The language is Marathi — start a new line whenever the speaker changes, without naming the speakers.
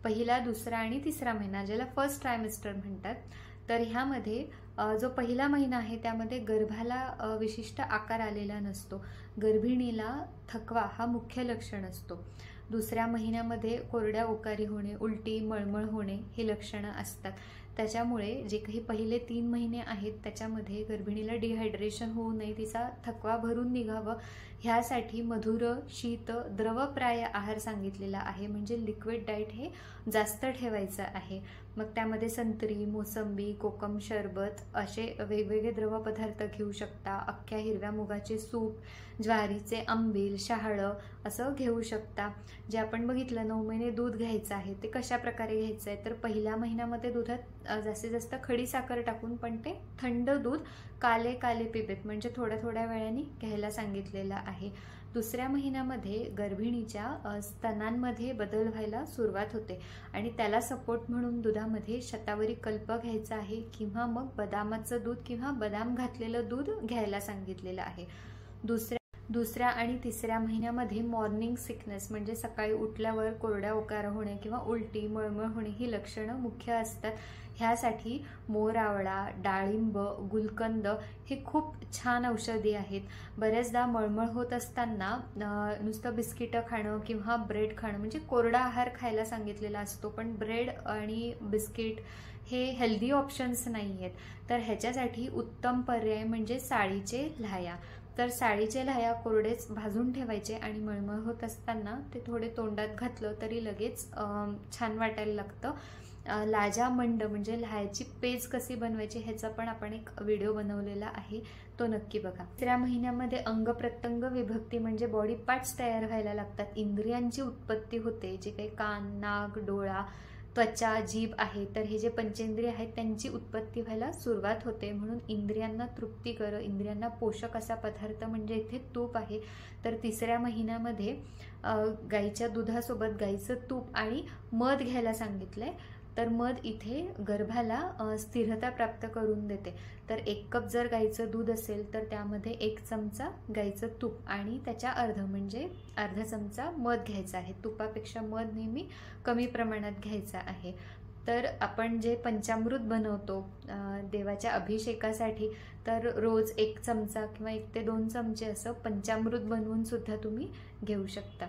पहिला, दुसरा आणि तिसरा महिना, ज्याला फर्स्ट ट्रायमेस्टर म्हणतात. तर ह्यामध्ये जो पहिला महिना आहे त्यामध्ये गर्भाला विशिष्ट आकार आलेला नसतो. गर्भिणीला थकवा हा मुख्य लक्षण असतो. दुसऱ्या महिन्यामध्ये कोरड्या ओकारी होणे, उलटी, मळमळ होणे हे लक्षणं असतात. त्याच्यामुळे जे काही पहिले 3 महिने आहेत त्याच्यामध्ये गर्भिणीला डिहायड्रेशन होऊ नये, तिचा थकवा भरून निघावं ह्यासाठी मधुर, शीत, द्रवप्राय आहार सांगितलेला आहे. म्हणजे लिक्विड डाएट हे जास्त ठेवायचं आहे. मग त्यामध्ये संत्री, मोसंबी, कोकम सरबत असे वेगवेगळे द्रवपदार्थ घेऊ शकता. अख्ख्या हिरव्या मुगाचे सूप, ज्वारीचे आंबील, शहाळं असं घेऊ शकता. जे आपण बघितलं 9 महिने दूध घ्यायचं आहे ते कशा प्रकारे घ्यायचं आहे, तर पहिल्या महिन्यामध्ये दुधात जास्तीत जास्त खडी साखर टाकून पण ते थंड दूध काले काले पिबेत म्हणजे थोड्या थोड्या वेळाने घ्यायला सांगितलेलं आहे. दुसऱ्या महिन्यामध्ये गर्भिणीच्या स्तनांमध्ये बदल व्हायला सुरुवात होते आणि त्याला सपोर्ट म्हणून दुधामध्ये शतावरी कल्प घ्यायचा आहे किंवा मग बदामाचं दूध किंवा बदाम घातलेलं दूध घ्यायला सांगितलेलं आहे. दुसऱ्या आणि तिसऱ्या महिन्यामध्ये मॉर्निंग सिकनेस म्हणजे सकाळी उठल्यावर कोरड्या ओकार होणे किंवा उलटी, मळमळ होणे ही लक्षणं मुख्य असतात. ह्यासाठी मोर आवळा, डाळिंब, गुलकंद हे खूप छान औषधी आहेत. बऱ्याचदा मळमळ होत असताना नुसतं बिस्किटं खाणं किंवा ब्रेड खाणं म्हणजे कोरडा आहार खायला सांगितलेला असतो, पण ब्रेड आणि बिस्किट हे हेल्दी ऑप्शन्स नाही आहेत. तर ह्याच्यासाठी उत्तम पर्याय म्हणजे साळीचे लाह्या. तर साळीचे लाह्या कोरडेच भाजून ठेवायचे आणि मळमळ होत असताना ते थोडे तोंडात घातलं तरी लगेच छान वाटायला लागतं. लाजामंड म्हणजे लाह्याची पेज कशी बनवायची ह्याचा पण आपण एक व्हिडिओ बनवलेला आहे, तो नक्की बघा. तिसऱ्या महिन्यामध्ये अंग प्रत्यंग विभक्ती म्हणजे बॉडी पार्ट्स तयार व्हायला लागतात. इंद्रियांची उत्पत्ती होते. जे काही कान, नाक, डोळा, त्वचा, जीभ आहे तर हे जे पंचेंद्रिय आहेत त्यांची उत्पत्ती व्हायला सुरुवात होते. म्हणून इंद्रियांना तृप्तिकर, इंद्रियांना पोषक असा पदार्थ म्हणजे इथे तूप आहे. तर तिसऱ्या महिन्यामध्ये गाईच्या दुधासोबत गाईचं तूप आणि मध घ्यायला सांगितलंय. तर मध इथे गर्भाला स्थिरता प्राप्त करून देते. तर 1 कप जर गाईचं दूध असेल तर त्यामध्ये 1 चमचा गाईचं तूप आणि त्याच्या म्हणजे अर्धा चमचा मध घ्यायचा आहे. तुपापेक्षा मध नेहमी कमी प्रमाणात घ्यायचा आहे. तर आपण जे पंचामृत बनवतो देवाच्या अभिषेकासाठी तर रोज 1 चमचा किंवा 1 ते 2 चमचे असं पंचामृत बनवून सुद्धा तुम्ही घेऊ शकता.